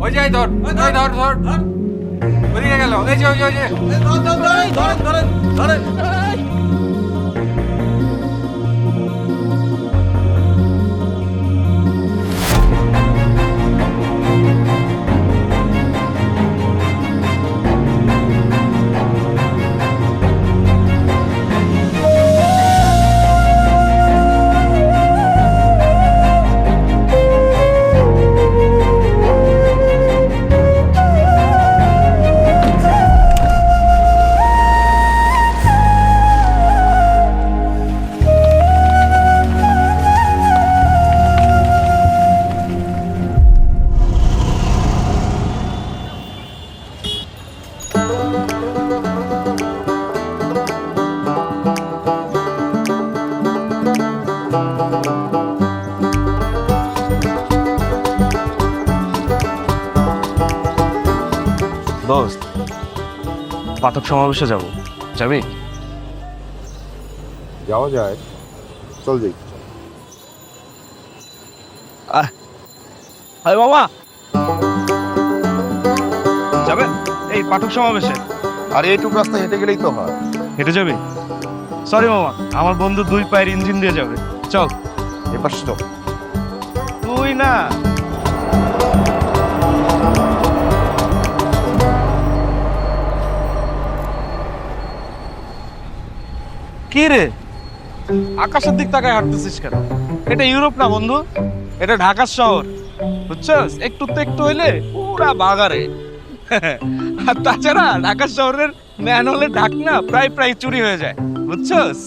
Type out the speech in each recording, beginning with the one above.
ওই যে ধর ধর ধর ওদিকে গেল এই যে ওই যে ধরেন দোস্ত পাঠক সমাবেশে যাবি? যাওয়া যায়, চল যাই। আরে মামা যাবেন এই পাঠক সমাবেশে? আর এইটুকু রাস্তা হেঁটে গেলেই তো হয়। হেঁটে যাবি? সরি মামা, আমার বন্ধু 2 পায়ের ইঞ্জিন দিয়ে যাবে। চল এবার তো তুই না। কি রে আকাশের দিক তাকায় হাঁটতেছিস কেন? এটা ইউরোপ না বন্ধু, এটা ঢাকার শহর, বুঝছস? একটু তো একটু হইলে পুরা বাগারে। আর তাছাড়া ঢাকার শহরের ম্যানহোলের ঢাকনা প্রায় চুরি হয়ে যায়, বুঝছস?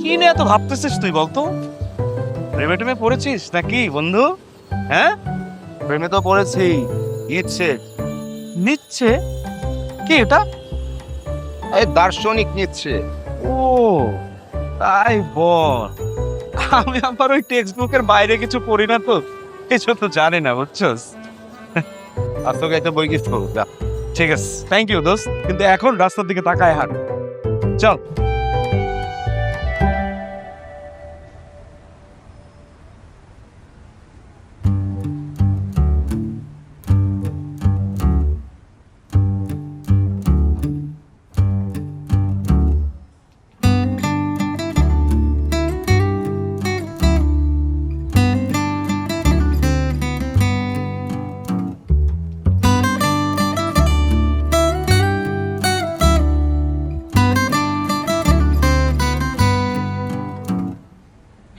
কি নিয়ে এত ভাবতেছিস তুই বলতো? প্রেমে টেমে পড়েছিস নাকি বন্ধু? হ্যাঁ, প্রেমে তো পড়েছি, নিচ্ছে কি এটা? এই দার্শনিক নিচ্ছে। ও তাই বল। আমি আবার ওই টেক্সট বুকের বাইরে কিছু পড়ি না তো, কিছু তো জানি না, বুঝছস? আর তোকে একটা বই গিফট করবো, যা। ঠিক আছে, থ্যাংক ইউ দোস্ত, কিন্তু এখন রাস্তার দিকে তাকায় হাঁট। চল।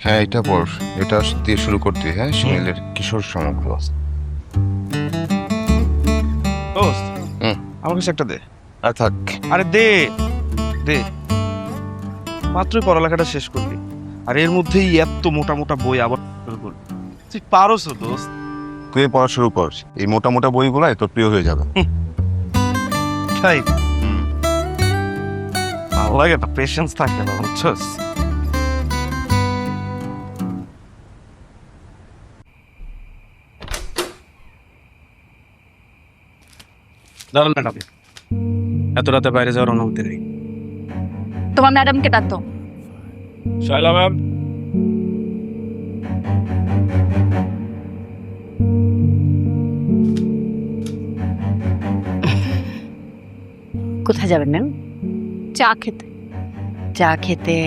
হ্যাঁ, এটা পড়, এটা দিয়ে শুরু করতে। হ্যাঁ, সুনীলের কিশোর সমগ্র। দোস্ত হুম। আমার কাছে একটা দে। আর থাক। আরে দে দে, মাত্রই পড়ালেখাটা শেষ করলি আর এর মধ্যেই এত মোটা মোটা বই আবার শুরু করলি। তুই পারোস দোস্ত। তুই পড়া শুরু কর, এই মোটা মোটা বইগুলো তোর প্রিয় হয়ে যাবে। তাই ভালো লাগে না, পেশেন্স থাকে না, বুঝছস? দাঁড়ান ম্যাডাম, এত রাতে বাইরে যাওয়ার অনুমতি নেই। তোমার ম্যাডামকে ডাকতো। শাইলা ম্যাম। কোথায় যাবেন ম্যাম? চা খেতে। চা খেতে?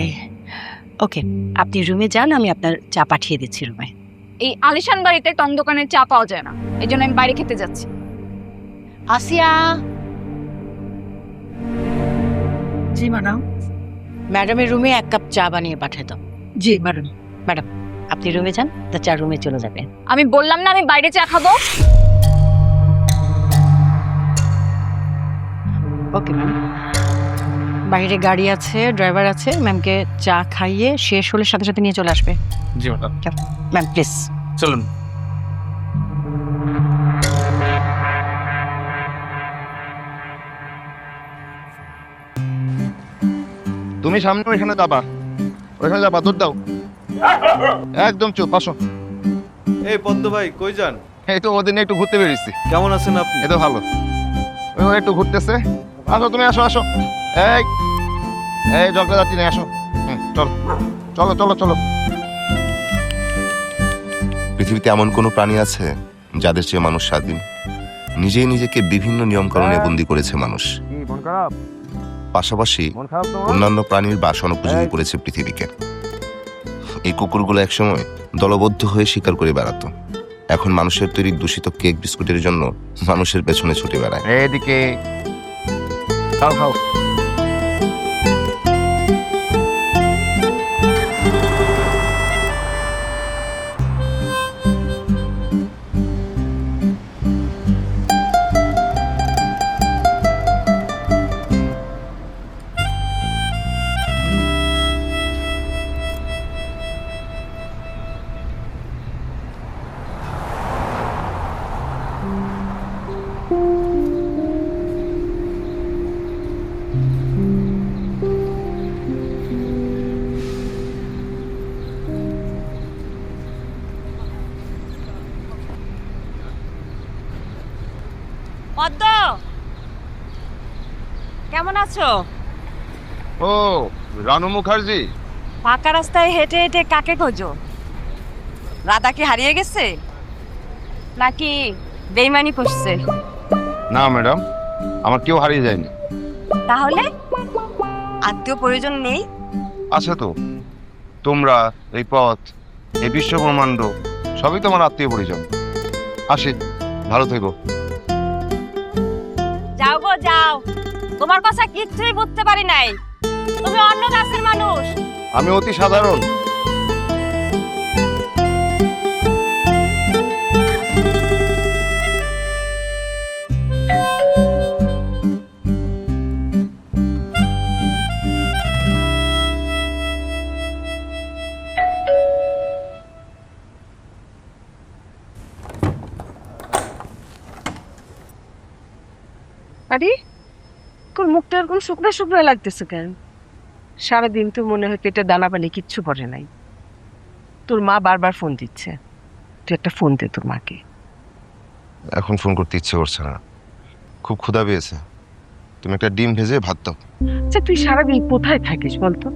ওকে, আপনি রুমে যান, আমি আপনার চা পাঠিয়ে দিচ্ছি রুমে। এই আলিশান বাড়িতে টং দোকানের চা পাওয়া যায় না, এই জন্য আমি বাইরে খেতে যাচ্ছি। আসিয়া। জি ম্যাডাম। ম্যাডামের রুমে 1 কাপ চা বানিয়ে পাঠিয়ে দাও। জি ম্যাডাম। ম্যাডাম আপনি রুমে যান, তা চা রুমে চলে যাবে। আমি বললাম না আমি বাইরে চা খাবো। Okay ma'am. বাইরে গাড়ি আছে, ড্রাইভার আছে, ম্যামকে চা খাইয়ে শেষ হলে সাথে সাথে নিয়ে চলে আসবে। জি ম্যাডাম। ম্যাম প্লিজ চলুন। তুমি সামনে ওইখানে যাবা, ওইখানে যাবা, দৌড় দাও। একদম চুপ, আসো। এই পদ্ম ভাই কই যান? এই তো ওদিনে একটু ঘুরতে বেরিয়েছি। কেমন আছেন আপনি? এই তো ভালো, ওই একটু ঘুরতেছে। আসো তুমি, আসো আসো। এই এই জগা যাচ্ছি না, আসো। চলো চলো চলো চলো। পৃথিবীতে এমন কোনো প্রাণী আছে যাদের চেয়ে মানুষ স্বাধীন? নিজেই নিজেকে বিভিন্ন নিয়মকানুনে বন্দী করেছে মানুষ। পাশাপাশি অন্যান্য প্রাণীর বাসন উপযোগী করেছে পৃথিবীকে। এই কুকুরগুলো একসময় দলবদ্ধ হয়ে শিকার করে বেড়াতো, এখন মানুষের তৈরি দূষিত কেক বিস্কুটের জন্য মানুষের পেছনে ছুটে বেড়ায়। এদিকে খাও খাও। পদ্ম, কেমন আছো? ও রানু মুখার্জি, ফাঁকা রাস্তায় হেঁটে হেঁটে কাকে খোঁজো? রাধা কি হারিয়ে গেছে নাকি বেইমানি করছে? না ম্যাডাম, আমার কেউ হারিয়ে যায়নি। তাহলে আত্মীয় প্রয়োজন নেই? আছে তো, তোমরা, এই পথ, এই বিশ্ব ব্রহ্মাণ্ড সবই তোমার আত্মীয় পরিজন। আসি, ভালো থেকো। যাও গো যাও, তোমার কথা কিছুই বুঝতে পারি নাই। তুমি অন্য গাছের মানুষ। আমি অতি সাধারণ। আরে তোর মুখটা এরকম শুকনো শুকনো লাগতেছে কেন? সারাদিন তো মনে হয় পেটে দানা পানি কিচ্ছু পড়ে নাই। তোর মা বারবার ফোন দিচ্ছে, তুই একটা ফোন দে তোর মাকে। এখন ফোন করতে ইচ্ছে করছে না, খুব ক্ষুধা পেয়েছে। তুমি একটা ডিম ভেজে ভাত দাও। আচ্ছা তুই সারাদিন কোথায় থাকিস বলতো?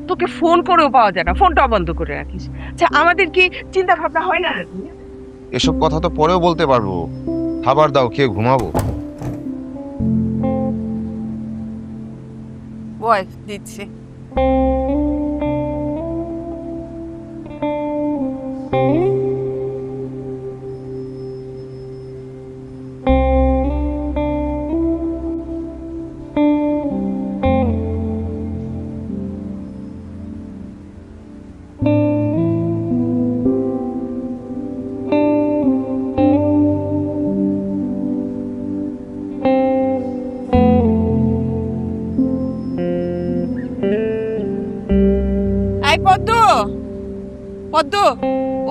তোকে ফোন করেও পাওয়া যায় না, ফোনটাও বন্ধ করে রাখিস। আচ্ছা আমাদের কি চিন্তা ভাবনা হয় না? এসব কথা তো পরেও বলতে পারবো। খাবার দাও, খেয়ে ঘুমাবো। বয়স দিচ্ছে। পদ্ম, পদ্ম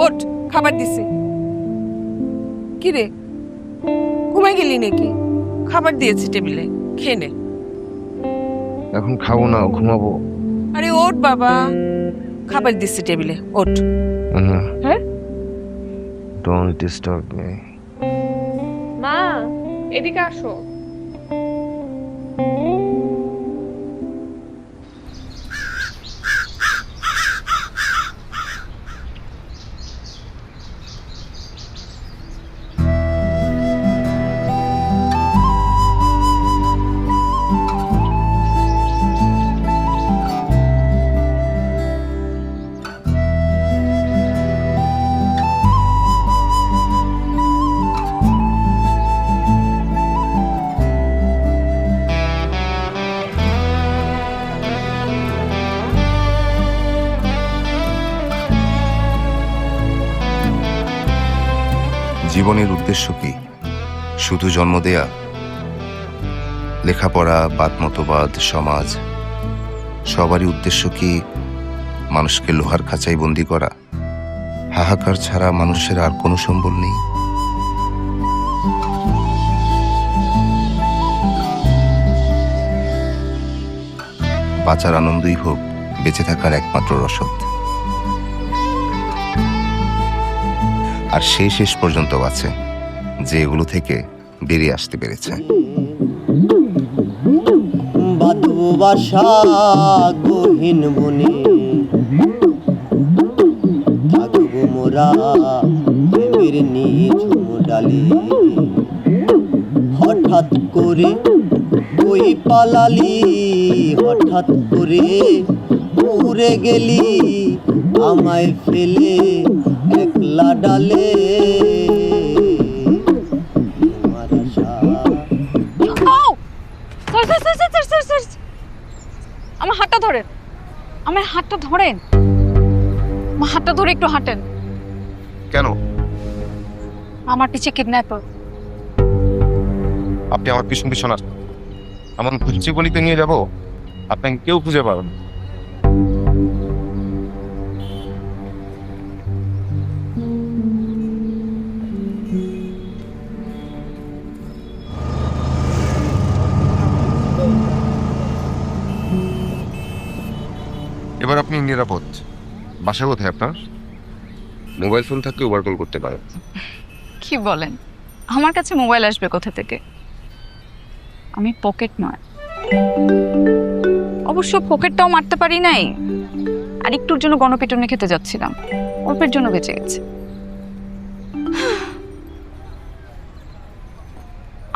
ওঠ, খাবার দিছি। কি রে, ঘুমাই গেলি নাকি? খাবার দিয়েছি টেবিলে, খেয়ে নে। এখন খাবো না, ঘুমাবো। আরে ওঠ বাবা, খাবার দিচ্ছি টেবিলে, ওঠ। হ্যাঁ, ডোন্ট ডিস্টার্ব মি। মা এদিকে আসো। জীবনের উদ্দেশ্য কি? শুধু জন্ম দেয়া? লেখাপড়া, বাদ মতবাদ, সমাজ, সবারই উদ্দেশ্য কি মানুষকে লোহার খাঁচায় বন্দি করা? হাহাকার ছাড়া মানুষের আর কোনো সম্বল নেই। বাঁচার আনন্দই হোক বেঁচে থাকার একমাত্র রসদ। আর সেই শেষ পর্যন্ত আছে যে এগুলো থেকে বেরিয়ে আসতে পেরেছে। বাঁধবো বাসা গহীন বনে, থাকবো মোর মোরা প্রেমের নিঝুম ডালে হঠাৎ করে ওই পালালি হঠাৎ করে উড়ে গেলি আমায় ফেলে একলা ডালে তোমার আশা স্যার আমার হাতটা ধরেন, আমার হাতটা ধরেন, আমার হাতটা ধরে একটু হাঁটেন। কেন? আমার পিছে কিডন্যাপার। আপনি আমার পিছন পিছন আসেন, আমার খুঁজছি গলিতে নিয়ে যাব, আপনাকে কেউ খুঁজে পাবেন। এবার আপনি নিরাপদ। বাসা কোথায় আপনার? মোবাইল ফোন থাকলে ওভার কল করতে পারেন। কি বলেন, আমার কাছে মোবাইল আসবে কোথা থেকে? আমি পকেট নয়, অবশ্য পকেটটাও মারতে পারি নাই। আর একটুর জন্য গণপিটুনি খেতে যাচ্ছিলাম, অল্পের জন্য বেঁচে গেছে।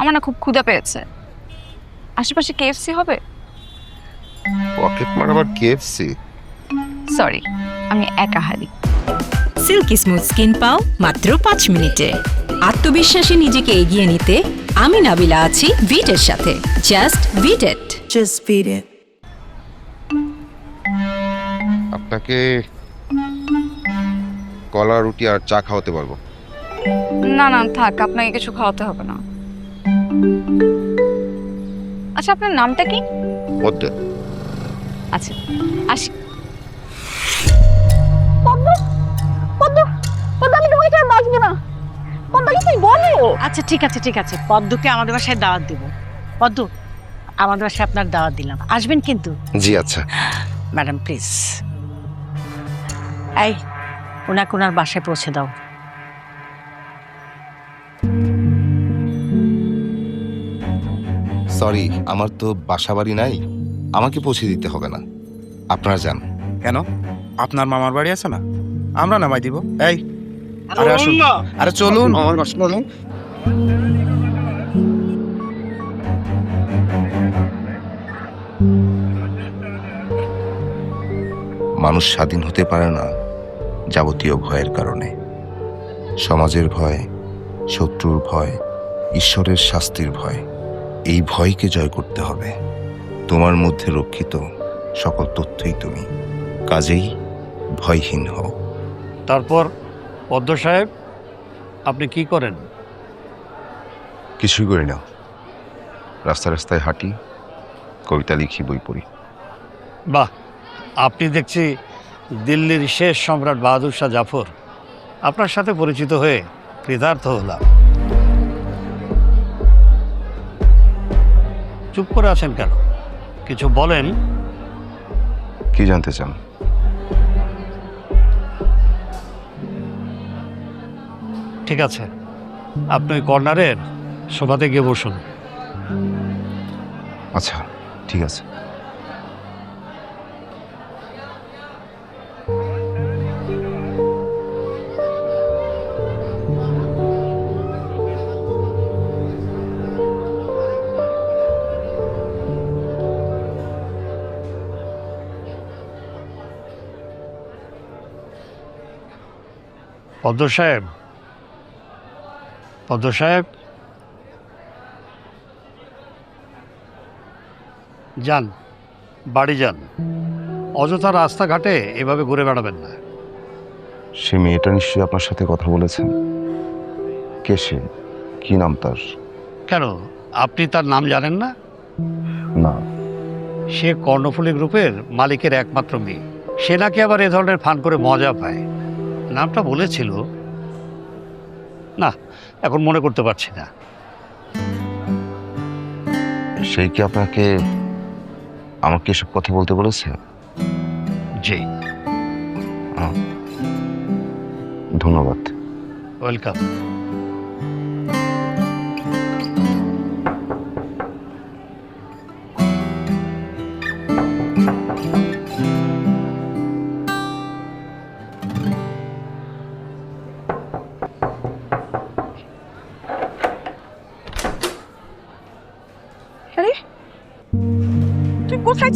আমার না খুব ক্ষুধা পেয়েছে, আশেপাশে কেএফসি হবে? পকেট মার আবার কেএফসি? সরি, আমি একাহারি। সিল্কি স্মুথ স্কিন পাও মাত্র 5 মিনিটে। আত্মবিশ্বাসে নিজেকে এগিয়ে নিতে আমি নাবিলা আছি ভিটের সাথে। জাস্ট ভিট ইট। আপনাকে কলা রুটি আর চা খাওয়াতে পারবো। না না থাক, আপনাকে কিছু খাওয়াতে হবে না। আচ্ছা, আপনার নামটা কি? মধ্যে আচ্ছা, আসি। আচ্ছা ঠিক আছে ঠিক আছে, পদ্মকে আমাদের বাসায় দাওয়াত দিব। পদ্ম, আমাদের বাসায় আপনার দাওয়াত দিলাম, আসবেন কিন্তু। জি আচ্ছা। ম্যাডাম প্লিজ, এই ওনাকে ওনার বাসায় পৌঁছে দাও। সরি, আমার তো বাসা বাড়ি নাই, আমাকে পৌঁছে দিতে হবে না, আপনারা যান। কেন? আপনার মামার বাড়ি আছে না? আমরা নামাই দিব। এই আরে আসুন, আরে চলুন। মানুষ স্বাধীন হতে পারে না যাবতীয় ভয়ের কারণে। সমাজের ভয়, শত্রুর ভয়, ঈশ্বরের শাস্তির ভয়। এই ভয়কে জয় করতে হবে। তোমার মধ্যে রক্ষিত সকল তথ্যই তুমি, কাজেই ভয়হীন হও। তারপর পদ্ম সাহেব, আপনি কি করেন? কিছুই করি না, রাস্তায় রাস্তায় হাঁটি, কবিতা লিখি, বই পড়ি। বাহ, আপনি দেখছি দিল্লির শেষ সম্রাট বাহাদুর শাহ জাফর। আপনার সাথে পরিচিত হয়ে কৃতার্থ হলাম। চুপ করে আছেন কেন? কিছু বলেন। কি জানতে চান? ঠিক আছে, আপনি ওই কর্নারের সোফাতে গিয়ে বসুন। আচ্ছা ঠিক আছে। পদ্ম সাহেব, পদ্ম সাহেব, যান, বাড়ি যান। অযথা রাস্তাঘাটে এভাবে ঘুরে বেড়াবেন না। সে মেয়েটা নিশ্চয়ই আপনার সাথে কথা বলেছেন। কে সে? কি নাম তার? কেন, আপনি তার নাম জানেন না? না। সে কর্ণফুলী গ্রুপের মালিকের একমাত্র মেয়ে। সে নাকি আবার এ ধরনের ফান করে মজা পায়। নামটা বলেছিল, না এখন মনে করতে পারছি না। সেই কি আপনাকে আমাকে এসব কথা বলতে বলেছে? জি। ধন্যবাদ। ওয়েলকাম।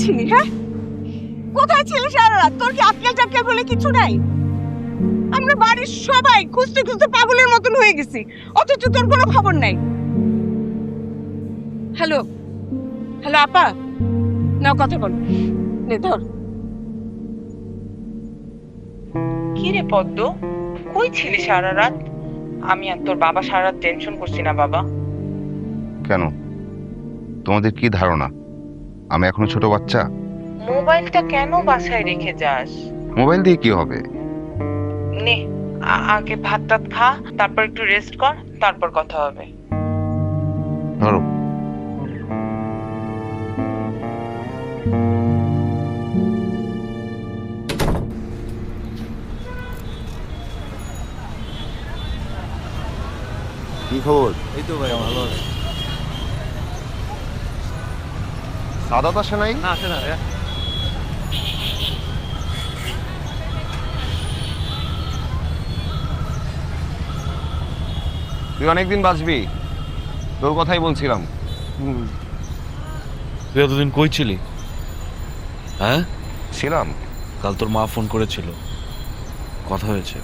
ছিলি? হ্যাঁ, কোথায় ছিলি সারা রাত? তোর কি আক্কেল টাক্কেল বলে কিছু নাই? আমরা বাড়ির সবাই খুঁজতে খুঁজতে পাগলের মতন হয়ে গেছি, অথচ তোর কোনো খবর নাই। হ্যালো হ্যালো আপা, নাও কথা বল, নে ধর। কি রে পদ্ম, কই ছিলি সারা রাত? আমি আর তোর বাবা সারা রাত টেনশন করছি না বাবা? কেন, তোমাদের কি ধারণা আমি এখনো ছোট বাচ্চা? মোবাইলটা কেন বাসায় রেখে যাস? মোবাইল দিয়ে কি হবে? নে আগে ভাত টাত খা, তারপর একটু রেস্ট কর, তারপর কথা হবে। ধরো। কি খবর? এই তো ভাই ভালো আছে। সাদাত আসে নাই? না আসে না রে। তুই অনেকদিন বাঁচবি, তোর কথাই বলছিলাম। তুই এতদিন কই ছিলি? হ্যাঁ, ছিলাম। কাল তোর মা ফোন করেছিল, কথা হয়েছে।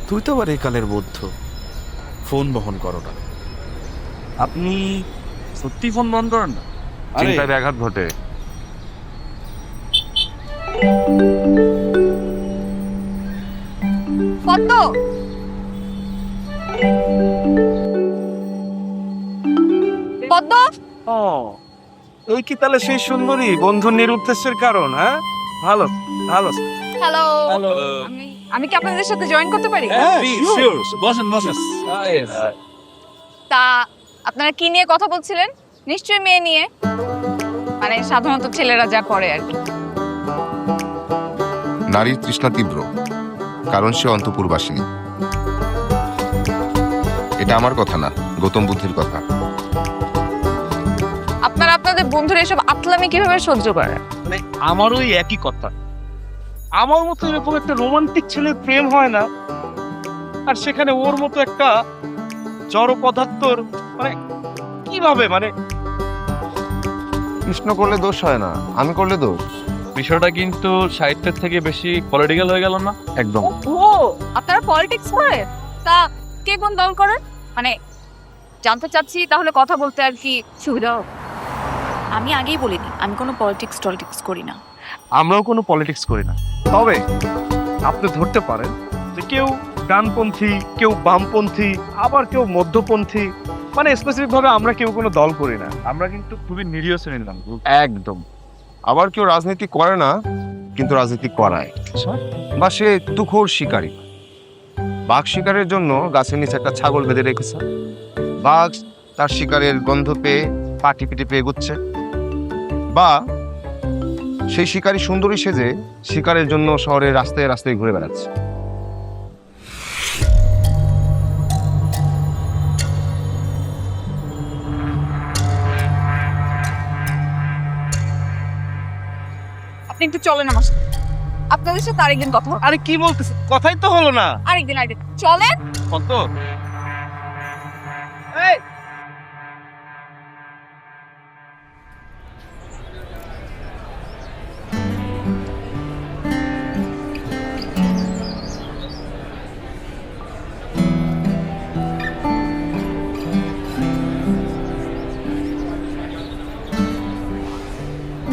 তুই তো আবার এই কালের বৌদ্ধ, ফোন বহন করো না। আপনি সত্যি ফোন বন্ধ করেন না? চিন্তায় ব্যাঘাত ঘটে। পদ্ম, পদ্ম, ও, এই কি তাহলে সেই সুন্দরী বন্ধুর নিরুদ্দেশ্যের কারণ? হ্যাঁ, ভালো ভালো। হ্যালো। হ্যালো। আমি কি আপনাদের সাথে জয়েন করতে পারি? বসেন বসেন। তা আপনারা কি নিয়ে কথা বলছিলেন? নিশ্চয়ই মেয়ে নিয়ে, মানে সাধারণত ছেলেরা যা করে আর কি। নারীর তৃষ্ণা তীব্র, কারণ সে অন্তঃপুরবাসিনী। এটা আমার কথা না, গৌতম বুদ্ধের কথা। আপনারা আপনাদের বন্ধুরা এসব আতলামি কিভাবে সহ্য করেন? মানে আমারও ওই একই কথা। আমার মতো এরকম একটা রোমান্টিক ছেলের প্রেম হয় না, আর সেখানে ওর মতো একটা জড় পদার্থর, মানে কিভাবে, মানে কৃষ্ণ করলে দোষ হয় না, আমি করলে দোষ। বিষয়টা কিন্তু সাহিত্যের থেকে বেশি পলিটিক্যাল হয়ে গেল না? একদম। ও, আপনারা পলিটিক্স করেন? তা কে কোন দল করেন? মানে জানতে চাচ্ছি, তাহলে কথা বলতে আর কি সুবিধা হবে। আমি আগেই বলিনি আমি কোনো পলিটিক্স করি না। আমরাও কোনো পলিটিক্স করি না, তবে আপনি ধরতে পারেন যে কেউ ডানপন্থী, কেউ বামপন্থী, আবার কেউ মধ্যপন্থী, মানে স্পেসিফিক ভাবে আমরা কেউ কোনো দল করি না। আমরা কিন্তু খুবই নিরীহ শ্রেণীর নাম। একদম। আবার কেউ রাজনীতি করে না, কিন্তু রাজনীতি করায়, বা সে তুখোর শিকারী। বাঘ শিকারের জন্য গাছের নিচে একটা ছাগল বেঁধে রেখেছে, বাঘ তার শিকারের গন্ধ পেয়ে পা টিপে টিপে এগুচ্ছে, বা সেই শিকারী সুন্দরী সেজে শিকারের জন্য শহরের রাস্তায় রাস্তায় ঘুরে বেড়াচ্ছে। আপনি একটু চলেন আমার সাথে, আপনাদের সাথে আরেকদিন কথা হবে। আরে কি বলতেছে, কথাই তো হলো না। আরেকদিন চলেন। কত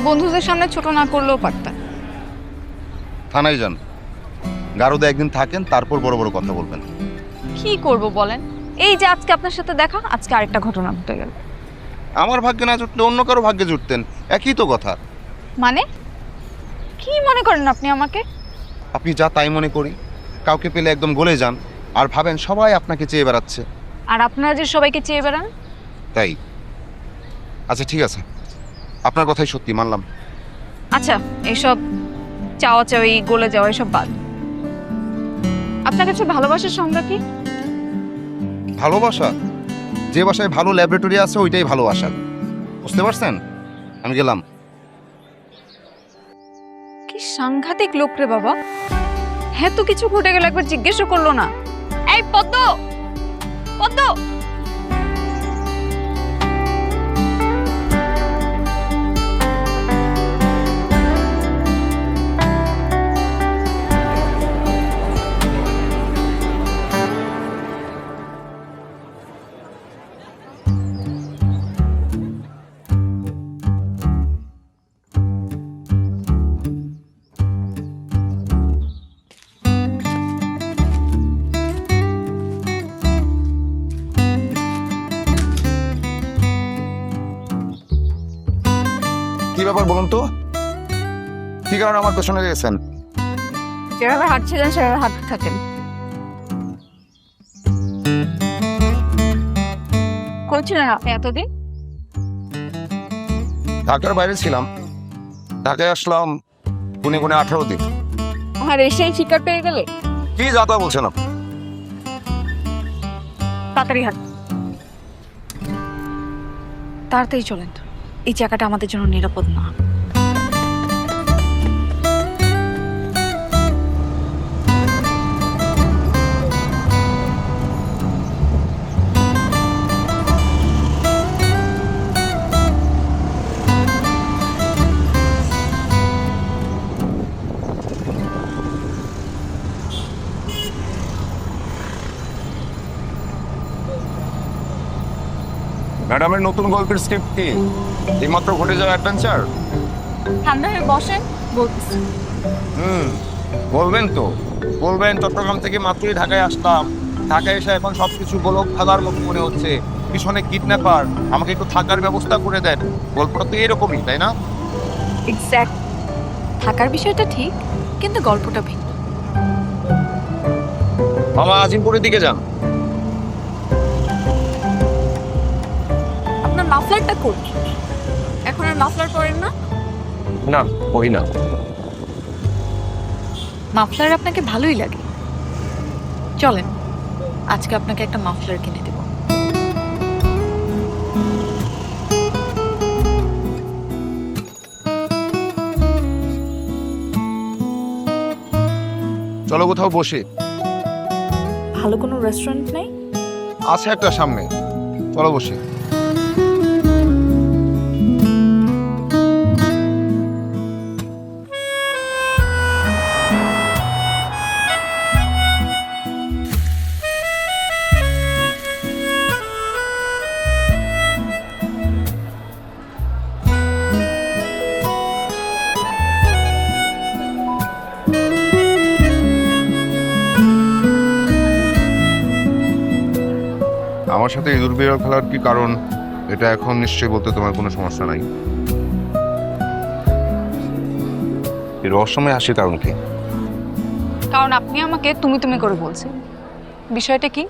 বন্ধুদের সামনে ছোট না করলেও পারতেন। থানায় যান, গারদে একদিন থাকেন, তারপর বড় বড় কথা বলবেন। কি করব বলেন? এই যে আজকে আপনার সাথে দেখা, আজকে আরেকটা ঘটনা ঘটে গেল। আমার ভাগ্যে না জুটলে অন্য কারো ভাগ্যে জুটতেন, একই তো কথা। মানে কি মনে করেন আপনি আমাকে? আপনি যা তাই মনে করি, কাউকে পেলে একদম গলে যান আর ভাবেন সবাই আপনাকে চেয়ে বেড়াচ্ছে। আর আপনারা যে সবাইকে চেয়ে বেড়ান। তাই? আচ্ছা ঠিক আছে, আপনার কথাই সত্যি মানলাম। আচ্ছা, এইসব চাওয়া চাওয়ি, গলে যাওয়া এসব বাদ। আপনার কাছে ভালোবাসার সংজ্ঞা কি? ভালোবাসা, যে বাসায় ভালো ল্যাবরেটরি আছে ওইটাই ভালোবাসা। বুঝতে পারছেন? আমি গেলাম। কি সাংঘাতিক লোক রে বাবা, হ্যাঁ তো কিছু ঘটে গেল একবার জিজ্ঞেসও করলো না। এই পদ্ম, পদ্ম, ব্যাপার বলুন তো, কি কারণে আমার পেছনে গেছেন? যেভাবে হাঁটছিলেন সেভাবে হাঁটতে থাকেন। করছিলেন আপনি এতদিন? ঢাকার বাইরে ছিলাম, ঢাকায় আসলাম গুনে গুনে 18 দিন। আর এসেই শিকার পেয়ে গেলে? কি যাতা বলছেন আপনি? তাড়াতাড়ি হাঁট, তাড়াতাড়ি চলেন, এই জায়গাটা আমাদের জন্য নিরাপদ না। ম্যাডামের নতুন গল্পের স্ক্রিপ্ট কি এইমাত্র ঘটে যাওয়া অ্যাডভেঞ্চার? ঠান্ডা হয়ে বসেন, বলতেছি। বলবেন তো, বলবেন। চট্টগ্রাম থেকে মাত্রই ঢাকায় আসলাম, ঢাকায় এসে এখন সবকিছু গোলক থাকার মতো মনে হচ্ছে। পিছনে কিডন্যাপার, আমাকে একটু থাকার ব্যবস্থা করে দেন। গল্পটা তো এরকমই, তাই না? এক্স্যাক্ট, থাকার বিষয়টা ঠিক, কিন্তু গল্পটা ভিন্ন। মামা আজিমপুরের দিকে যান। আপনার মাফলারটা কই? এখন আর মাফলার পরেন না? না, ওই না। মাফলার আপনাকে ভালোই লাগে, চলেন আজকে আপনাকে একটা মাফলার কিনে দেব। চলো কোথাও বসে। ভালো কোনো রেস্টুরেন্ট নেই? আছে একটা সামনে, চলো বসে। আমার সাথে ইঁদুর বিড়াল খেলার কি কারণ, এটা এখন নিশ্চয়ই বলতে তোমার কোনো সমস্যা নাই। এই রহস্যময় হাসির কারণ কি? কারণ আপনি আমাকে তুমি তুমি করে বলছেন। বিষয়টা কি?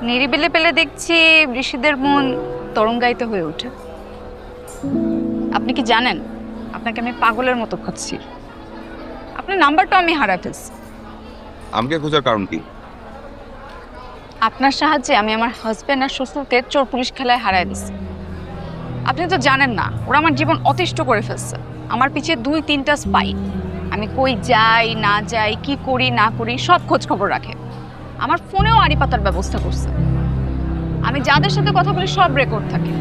নিরিবিলি পেলে দেখছি ঋষিদের মন তরঙ্গায়িত হয়ে ওঠে। আপনি কি জানেন আপনাকে আমি পাগলের মতো খুঁজছি? আপনার নাম্বারটা আমি হারাই ফেলছি। আমাকে খোঁজার কারণ কি? আপনার সাহায্যে আমি আমার হাজবেন্ড আর শ্বশুরকে চোর পুলিশ খেলায় হারাই দিচ্ছি। আপনি তো জানেন না, ওরা আমার জীবন অতিষ্ঠ করে ফেলছে। আমার পিছিয়ে 2-3টা স্পাই। আমি কই যাই না যাই, কি করি না করি সব খোঁজ খবর রাখে। আমার ফোনেও আড়ি পাতার ব্যবস্থা করছে। আমি যাদের সাথে কথা বলি সব রেকর্ড থাকে।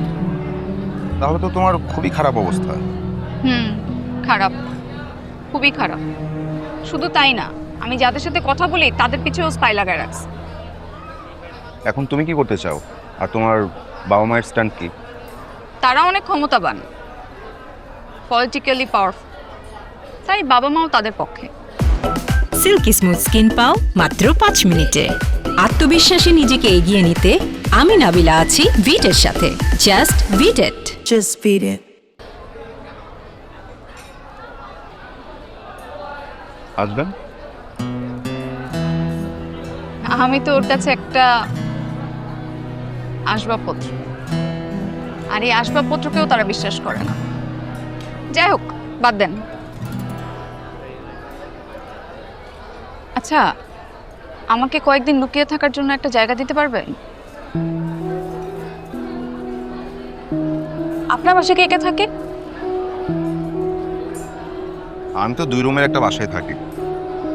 তাহলে তো তোমার খুবই খারাপ অবস্থা। খারাপ, খুবই খারাপ। শুধু তাই না, আমি যাদের সাথে কথা বলি তাদের পিছেও স্পাই লাগায় রাখছে। এখন তুমি কি করতে চাও, আর তোমার বাবা মায়ের স্ট্যান্ড কি? তারা অনেক ক্ষমতাবান, পলিটিক্যালি পাওয়ারফুল, তাই বাবা মাও তাদের পক্ষে। সিল্কি স্মুথ স্কিন পাও মাত্র 5 মিনিটে। আত্মবিশ্বাসে নিজেকে এগিয়ে নিতে আমি নাবিলা আছি ভিটের সাথে। জাস্ট ভিটেড। Just beat it. আসবেন? আমি তো ওর কাছে একটা আসবাবপত্র, আর এই আসবাবপত্রকেও তারা বিশ্বাস করে না। যাই হোক, বাদ দেন। আচ্ছা, আমাকে কয়েকদিন লুকিয়ে থাকার জন্য একটা জায়গা দিতে পারবেন? আপনার বাসায় কে কে থাকে? আমি তো 2 রুমের একটা বাসায় থাকি।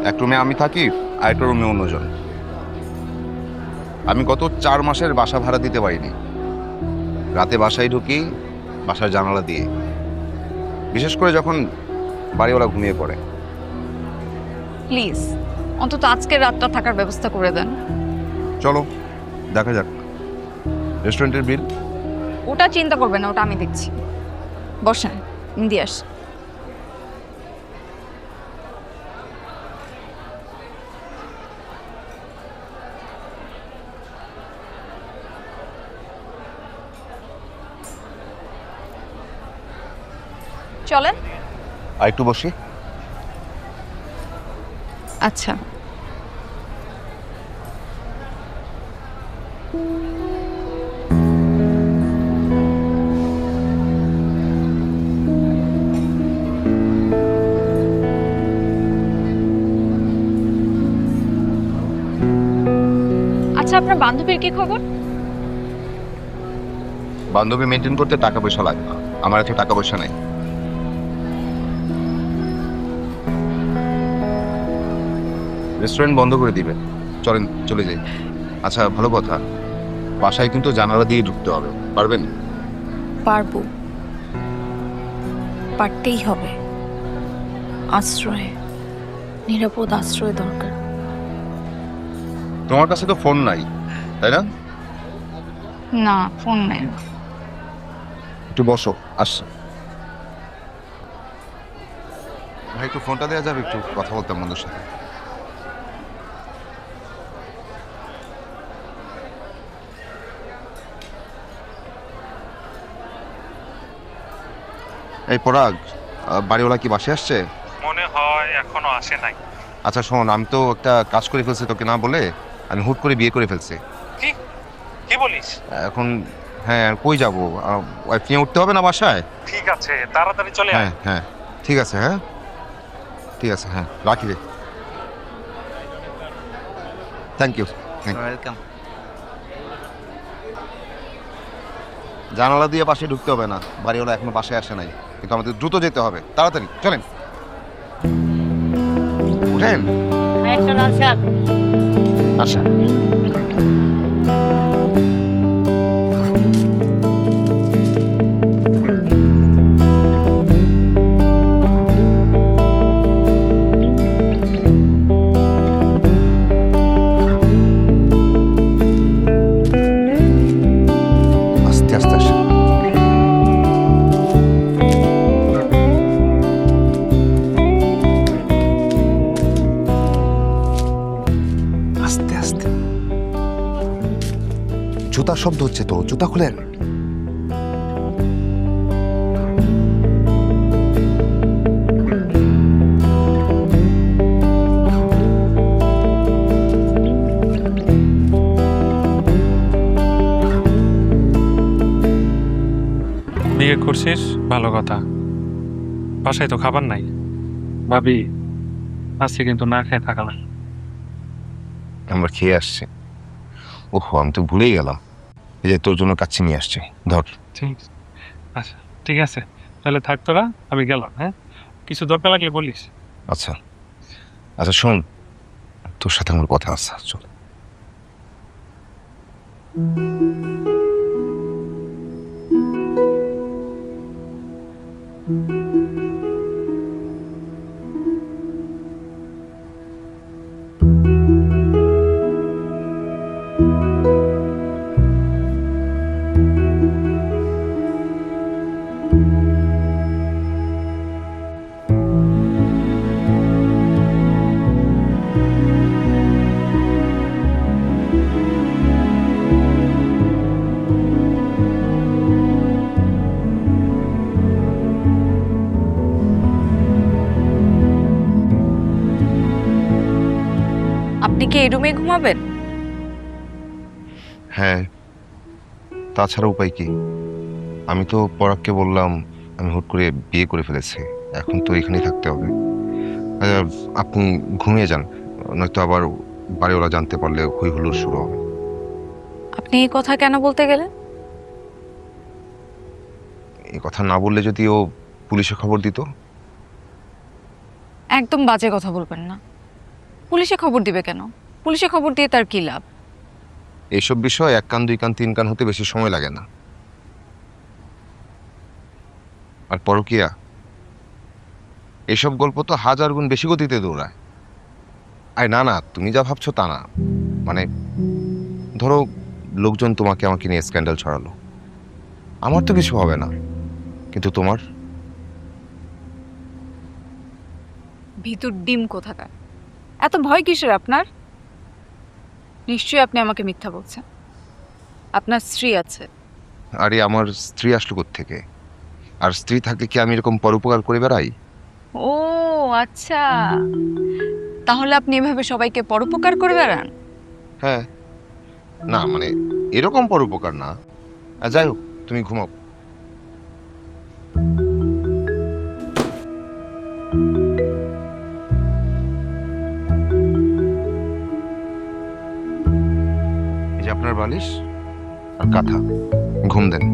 এক রুমে আমি থাকি, আর একটা রুমে অন্যজন। আমি গত 4 মাসের বাসা ভাড়া দিতে পারিনি। রাতে বাসায় ঢুকি বাসার জানালা দিয়ে, বিশেষ করে যখন বাড়িওয়ালা ঘুমিয়ে পড়ে। প্লিজ অন্তত আজকের রাতটা থাকার ব্যবস্থা করে দেন। চলো দেখা যাক। রেস্টুরেন্টের বিল? ওটা চিন্তা করবেন না, ওটা আমি দেখছি। বসেন, আমি দিয়ে আসি। চলেন। আর একটু বসি। আচ্ছা। আচ্ছা, আপনার বান্ধবীর কি খবর? বান্ধবী মেনটেন করতে টাকা পয়সা লাগে না, আমার এত টাকা পয়সা নেই। রেস্টুরেন্ট বন্ধ করে দিবে, চলেন চলে যাই। আচ্ছা ভালো কথা, বাসায় কিন্তু জানালা দিয়ে ঢুকতে হবে, পারবেন? পারবো, পারতেই হবে। আশ্রয়, নিরাপদ আশ্রয় দরকার। তোমার কাছে তো ফোন নাই, তাই না? না, ফোন নেই। একটু বসো, আসছো। ভাই একটু ফোনটা দেওয়া যাবে, একটু কথা বলতাম বন্ধুর সাথে। এই পরাগ, বাড়িওয়ালা কি বাসে আসছে? মনে হয় এখনো আসে নাই। আচ্ছা শোন, আমি তো একটা কাজ করে ফেলছি তোকে না বলে, আমি হুট করে বিয়ে করে ফেলছি। কি কি বলিস? এখন হ্যাঁ, কই যাবো, ওয়াইফ নিয়ে উঠতে হবে না বাসায়। ঠিক আছে, তাড়াতাড়ি চলে আয়। হ্যাঁ হ্যাঁ ঠিক আছে, হ্যাঁ ঠিক আছে, হ্যাঁ রাখি রে। Thank you. ওয়েলকাম। জানালা দিয়ে পাশে ঢুকতে হবে না, বাড়িওয়ালা এখনো বাসায় আসে নাই, কিন্তু আমাদের দ্রুত যেতে হবে, তাড়াতাড়ি চলেন। উঠেন। আচ্ছা আস্তে আস্তে আসেন। আস্তে আস্তে, জুতার শব্দ হচ্ছে তো, জুতা খুলেন। বিয়ে করছিস, ভালো কথা। বাসায় তো খাবার নাই। ভাবি, আজকে কিন্তু না খেয়ে থাকা না। আমরা খেয়ে আসছি। ওহো, আমি তো ভুলেই গেলাম, এই যে তোর জন্য কাচ্চি নিয়ে আসছি, ধর। ঠিক, আচ্ছা ঠিক আছে, তাহলে থাক তোরা, আমি গেলাম। হ্যাঁ, কিছু দরকার লাগলে বলিস। আচ্ছা আচ্ছা শোন, তোর সাথে আমার কথা আছে, চল। আপনি কি এই রুমে ঘুমাবেন? হ্যাঁ, তাছাড়া উপায় কি? আমি তো পরাগকে বললাম আমি হুট করে বিয়ে করে ফেলেছি, এখন তো এখানেই থাকতে হবে। আপনি ঘুমিয়ে যান, নয়তো আবার বাড়িওয়ালা জানতে পারলে হই হুল্লোড় শুরু হবে। আপনি এই কথা কেন বলতে গেলেন? এই কথা না বললে যদি ও পুলিশে খবর দিত? একদম বাজে কথা বলবেন না। পুলিশে খবর দিবে কেন? পুলিশে খবর দিয়ে তার কি লাভ? এইসব বিষয় এক কান দুই কান তিন কান হতে বেশি সময় লাগে না। আর পরকিয়া, এসব গল্প তো হাজার গুণ বেশি গতিতে দৌড়ায়। আরে না না, তুমি যা ভাবছো তা না। মানে ধরো লোকজন তোমাকে আমাকে নিয়ে স্ক্যান্ডাল ছড়ালো, আমার তো কিছু হবে না, কিন্তু তোমার। ভিতর ডিম কোথাকার, এত ভয় কিসের আপনার? নিশ্চয়ই আপনি আমাকে মিথ্যা বলছেন। আপনার স্ত্রী আছে। আরে আমার স্ত্রী আসলো কোত্থেকে? আর স্ত্রী থাকলে কি আমি এরকম পরোপকার করে বেড়াই? ও আচ্ছা, তাহলে আপনি এভাবে সবাইকে পরোপকার করে বেড়ান? হ্যাঁ, না মানে এরকম পরোপকার না। আর যাই হোক, তুমি ঘুমাও। এই যে আপনার বালিশ আর কাঁথা, ঘুম দেন।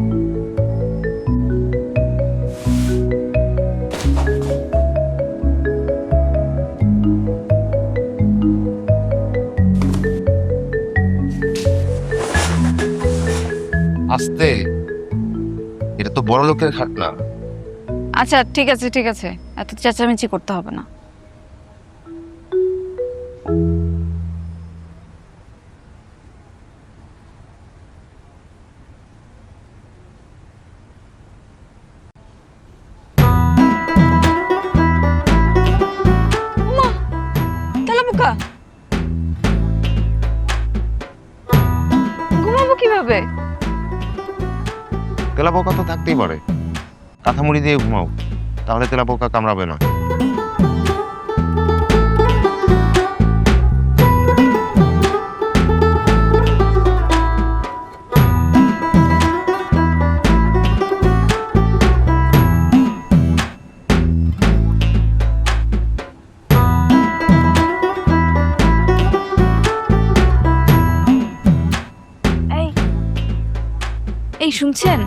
আস্তে, এটা তো বড় লোকের খাট না। আচ্ছা ঠিক আছে ঠিক আছে, এত চেঁচামেচি করতে হবে না। তেলাপোকা, ঘুমাবো কিভাবে? তেলাপোকা তো থাকতেই পারে, কাঁথা মুড়ি দিয়ে ঘুমাও, তাহলে তেলাপোকা কামড়াবে না। এই শুনছেন?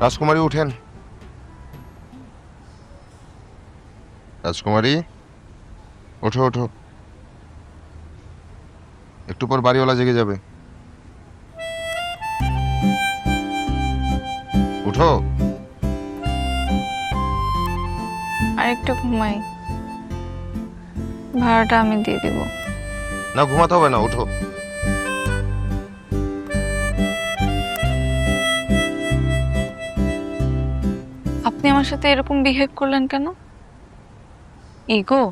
রাজকুমারী উঠেন। রাজকুমারী ওঠো ওঠো, একটু পর বাড়িওয়ালা জেগে যাবে। উঠো। আর একটু ঘুমাই, ভাড়াটা আমি দিয়ে দিব। না, ঘুমাতে হবে না, উঠো। আপনি আমার সাথে এরকম বিহেভ করলেন কেন? ইগো?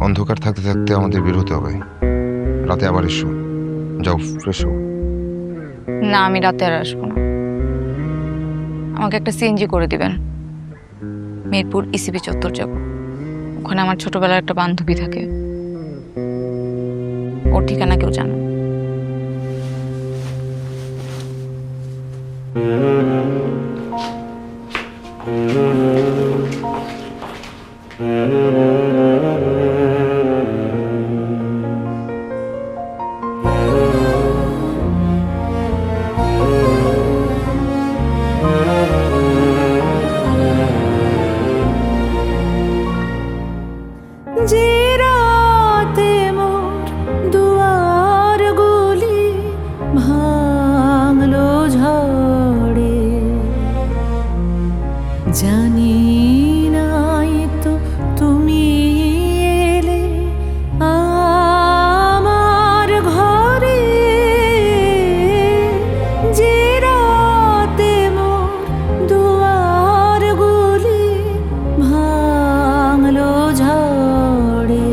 অন্ধকার থাকতে থাকতে আমাদের বের হতে হবে, রাতে আবার এসো। যাও, ফ্রেশ হও। না, আমি রাতে আর আসবো না। আমাকে একটা সিএনজি করে দিবেন। মিরপুর ইসিবি চত্বর যাব, ওখানে আমার ছোটবেলার একটা বান্ধবী থাকে, ওর ঠিকানা কেউ জানে। যে রাতে মোর দুয়ার গুলি ভাঙলো ঝড়ে, জানি নাই তো তুমি এলে আমার ঘরে। যে রাতে মোর দুয়ার গুলি ভাঙলো ঝড়ে,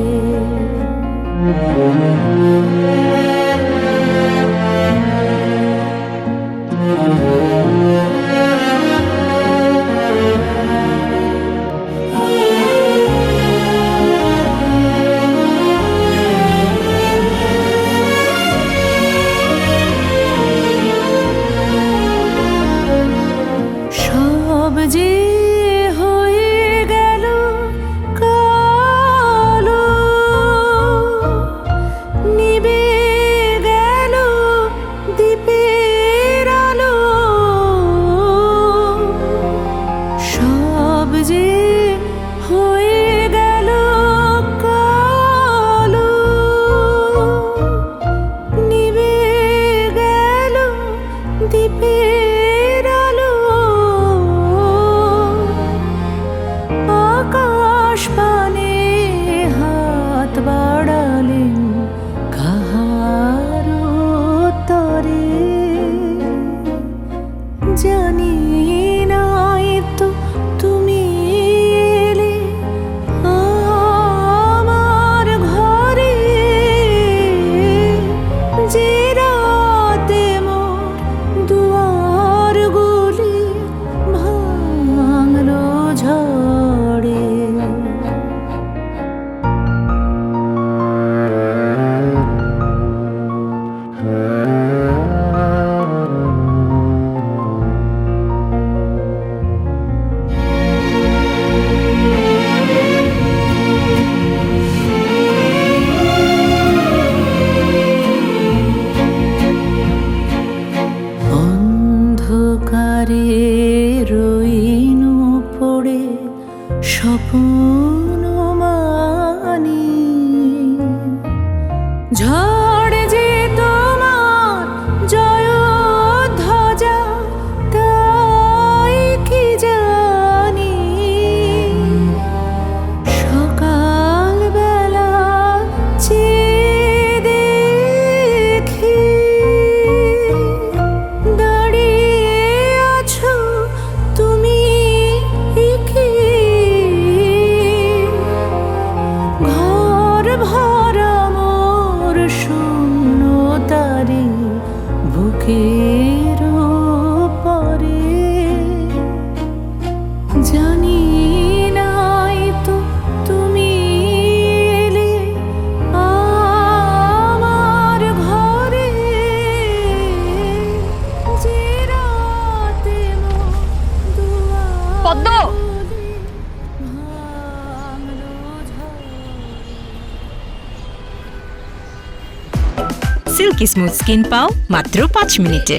সিল্কি স্মুথ স্কিন পাও মাত্র 5 মিনিটে।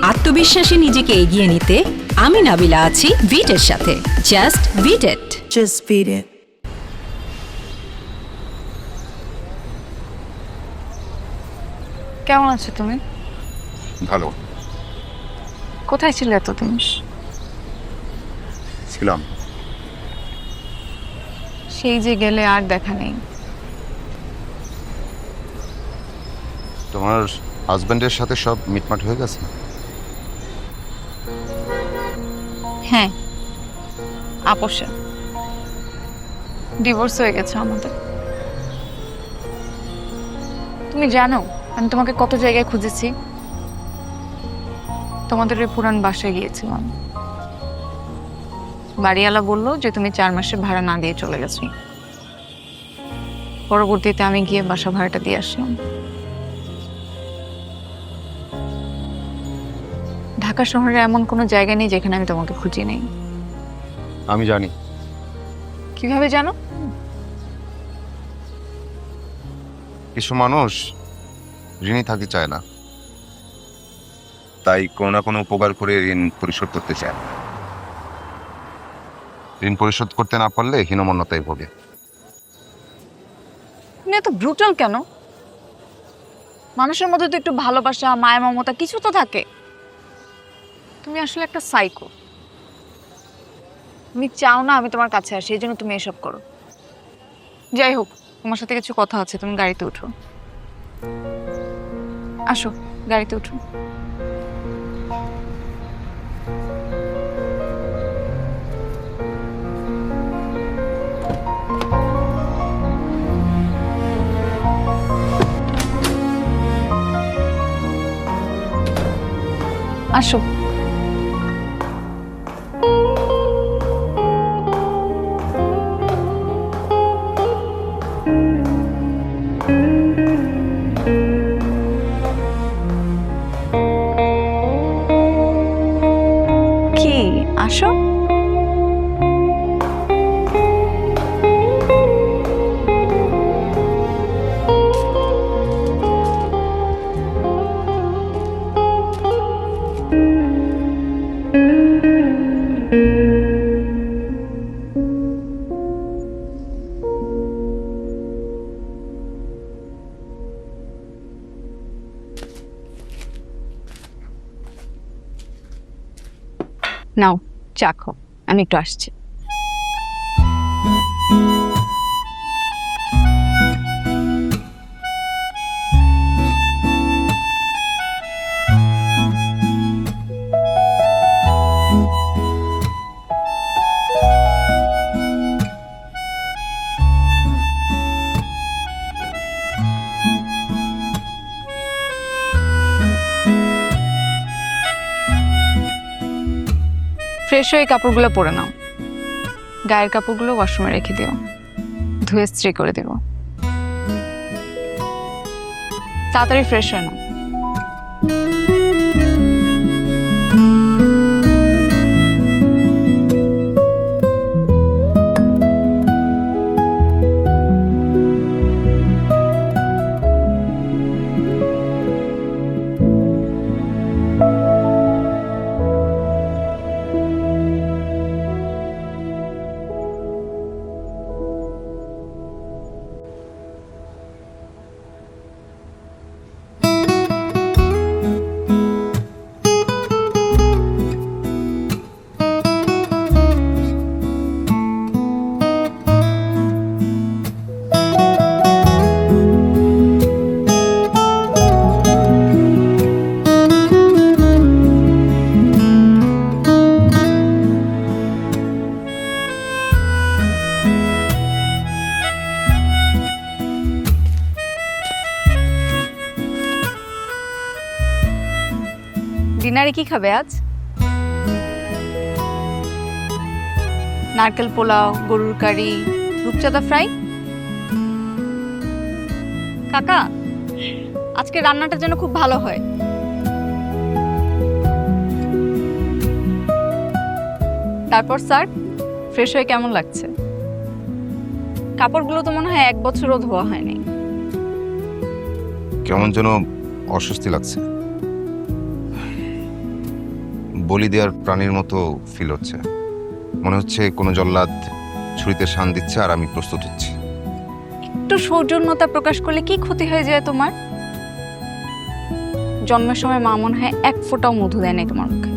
আত্মবিশ্বাসে নিজেকে এগিয়ে নিতে আমি নাবিলা আছি ভিটের সাথে। জাস্ট ভিটেড। Just beat it. কেমন আছো তুমি? ভালো কোথায় ছিলে এতদিন? ছিলাম। সেই যে গেলে আর দেখা নেই। তোমার হাজবেন্ডের সাথে সব মিটমাট হয়ে গেছে? হ্যাঁ, আপোষে ডিভোর্স হয়ে গেছে আমাদের। তুমি জানো আমি তোমাকে কত জায়গায় খুঁজেছি? তোমাদের ওই পুরান বাসায় গিয়েছিলাম। বাড়িওয়ালা বললো যে তুমি 4 মাসের ভাড়া না দিয়ে চলে গেছো। পরবর্তীতে আমি গিয়ে বাসা ভাড়াটা দিয়ে আসলাম। ঢাকা শহরে এমন কোনো জায়গা নেই যেখানে আমি তোমাকে খুঁজি নেই। আমি জানি। কিভাবে জানো? কিছু মানুষ ঋণী থাকতে চায় না, তাই কোনো না কোনো উপকার করে ঋণ পরিশোধ করতে চায়। ঋণ পরিশোধ করতে না পারলে হীনমন্যতায় ভোগে। তুমি এত ব্রুটাল কেন? মানুষের মধ্যে তো একটু ভালোবাসা, মায়া, মমতা কিছু তো থাকে। তুমি আসলে একটা সাইকো। তুমি চাও না আমি তোমার কাছে আসি, এই জন্য তুমি এসব করো। যাই হোক, তোমার সাথে কিছু কথা আছে, তুমি গাড়িতে উঠো। আসো, গাড়িতে উঠো। আসো। কি আসো। নাও চা খাও, আমি একটু আসছি। ফ্রেশ হয়ে কাপড়গুলো পরে নাও। গায়ের কাপড়গুলো ওয়াশরুমে রেখে দিও, ধুয়ে ইস্ত্রি করে দেব। তাড়াতাড়ি ফ্রেশ হয়ে নাও। ডিনারে কি খাবে আজ? নারকেল পোলাও, গরুর কারি, রূপচাঁদা ফ্রাই। কাকা, আজকে রান্নাটা যেন খুব ভালো হয়। তারপর স্যার, ফ্রেশ হয়ে কেমন লাগছে? কাপড়গুলো তো মনে হয় 1 বছরও ধোয়া হয়নি। কেমন যেন অস্বস্তি লাগছে। বলি দেওয়ার প্রাণীর মতো ফিল হচ্ছে। মনে হচ্ছে কোনো জল্লাদ ছুরিতে শান দিচ্ছে আর আমি প্রস্তুত হচ্ছি। একটু সৌজন্যতা প্রকাশ করলে কি ক্ষতি হয়ে যায় তোমার? জন্মের সময় মা মনে হয় এক ফোঁটাও মধু দেয় নাই তোমার মুখে।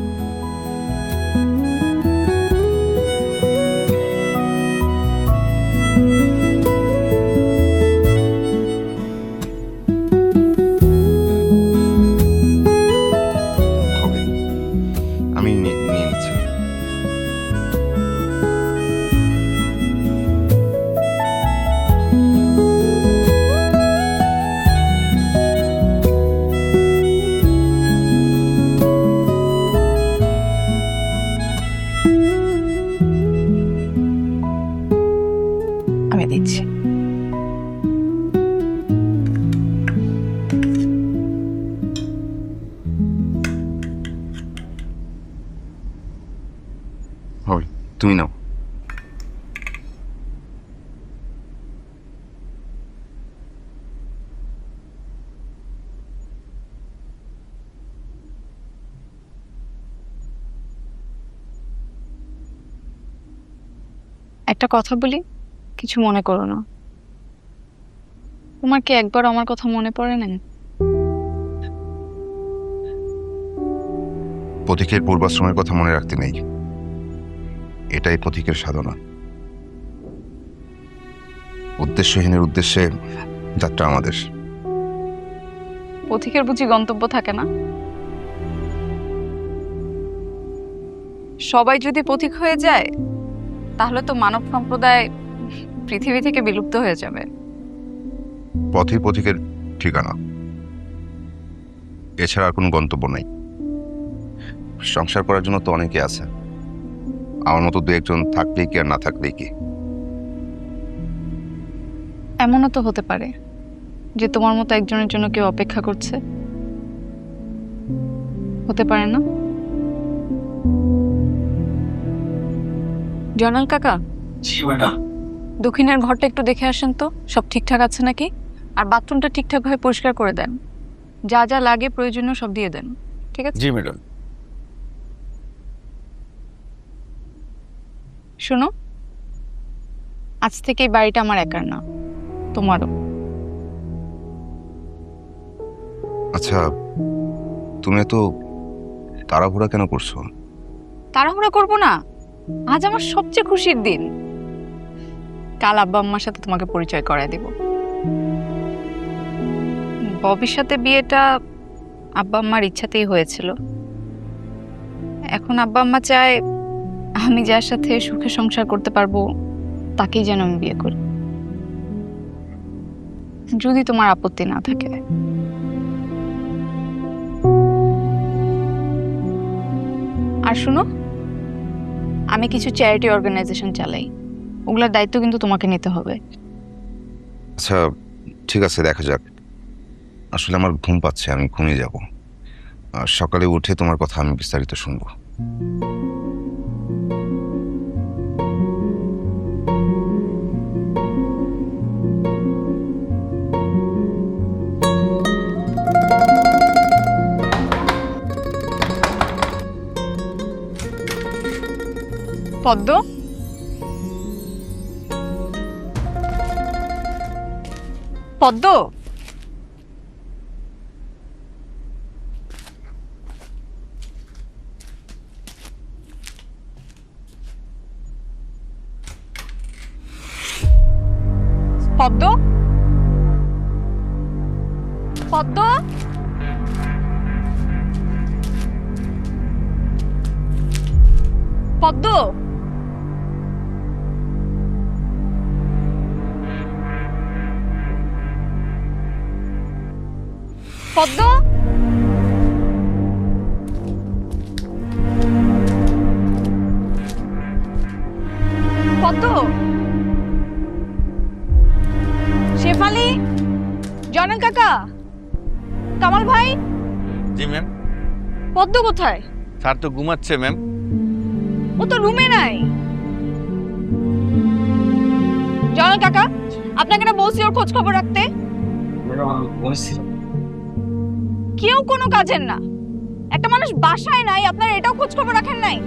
হবে, আমি নিয়ে নিচ্ছি। আমি দিচ্ছি। হবে, তুমি নাও। একটা কথা বলি, কিছু মনে করো না। তোমার কি একবার আমার কথা মনে পড়ে না? পথিকের পূর্বাশ্রমের কথা মনে রাখতে নেই, এটাই পথিকের সাধনা। উদ্দেশ্যহীনের উদ্দেশ্যে যাত্রা আমাদের। পথিকের বুঝি গন্তব্য থাকে না? সবাই যদি পথিক হয়ে যায় তাহলে তো মানব সম্প্রদায় পৃথিবী থেকে বিলুপ্ত হয়ে যাবে। পথই পথিকের ঠিকানা, এছাড়া আর কোনো গন্তব্য নাই। সংসার করার জন্য তো অনেকে আছে, আমার মতো দু একজন থাকলেই কি আর না থাকলেই কি। এমনও তো হতে পারে যে তোমার মতো একজনের জন্য কেউ অপেক্ষা করছে। হতে পারে না? জনাল কাকা, দক্ষিণের ঘরটা একটু দেখে আসেন তো, সব ঠিকঠাক আছে নাকি। আর বাথরুমটা ঠিকঠাকভাবে পরিষ্কার করে দেন, যা যা লাগে প্রয়োজনীয় সব দিয়ে দেন, ঠিক আছে? জি ম্যাডাম। শোনো, আজ থেকে এই বাড়িটা আমার একার না, তোমারও। আচ্ছা, তুমি এত তাড়াহুড়া কেন করছো? তাড়াহুড়া করবো না, আজ আমার সবচেয়ে খুশির দিন। কাল আব্বা আম্মার সাথে তোমাকে পরিচয় করায় দেব। ববির সাথে বিয়েটা আব্বা আম্মার ইচ্ছাতেই হয়েছিল। এখন আব্বা আম্মা চায় আমি যার সাথে সুখে সংসার করতে পারবো তাকেই যেন আমি বিয়ে করি, যদি তোমার আপত্তি না থাকে। আর শুনো, আমি কিছু চ্যারিটি অর্গানাইজেশন চালাই, ওগুলোর দায়িত্ব কিন্তু তোমাকে নিতে হবে। আচ্ছা ঠিক আছে, দেখা যাক। আসলে আমার ঘুম পাচ্ছে, আমি ঘুমিয়ে যাব। আর সকালে উঠে তোমার কথা আমি বিস্তারিত শুনবো। পদ্ম, পদ্ম, পদ্ম, পদ্ম, পদ্ম, পদ্ম, পদ্ম, শেফালি, জনাল কাকা, কামাল ভাই। জি ম্যাম। পদ্ম কোথায়? স্যার তো ঘুমাচ্ছে ম্যাম। ও তো রুমে নাই। জনাল কাকা, আপনাকে না বলছি ওর খোঁজ খবর রাখতে। কেউ কোনো কাজের না। একটা মানুষ বাসায় নাই, আপনারা এটাও খোঁজ খবর রাখেন নাই?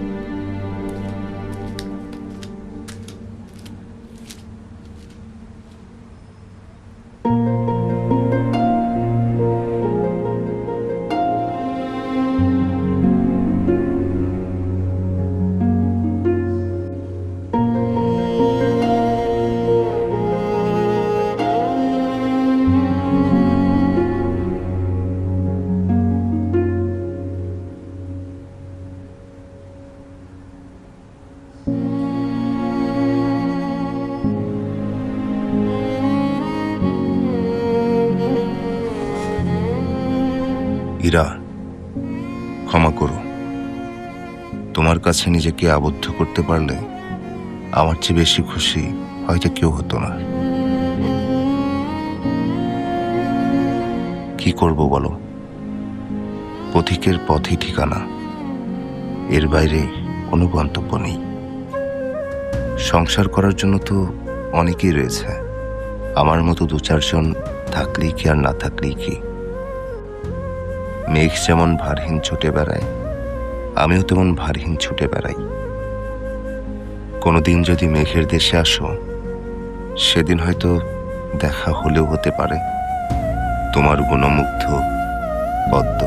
ইরা, ক্ষমা করো। তোমার কাছে নিজেকে আবদ্ধ করতে পারলে আমার চেয়ে বেশি খুশি হয়তো কেউ হতো না। কি করব বলো? পথিকের পথই ঠিকানা, এর বাইরে কোনো গন্তব্য নেই। সংসার করার জন্য তো অনেকেই রয়েছে, আমার মতো 2-4 জন থাকলেই কি আর না থাকলেই কি। মেঘ যেমন ভারহীন ছুটে বেড়ায়, আমিও তেমন ভারহীন ছুটে বেড়াই। কোনোদিন যদি মেঘের দেশে আসো, সেদিন হয়তো দেখা হলেও হতে পারে তোমার গুণমুগ্ধ পদ্ম।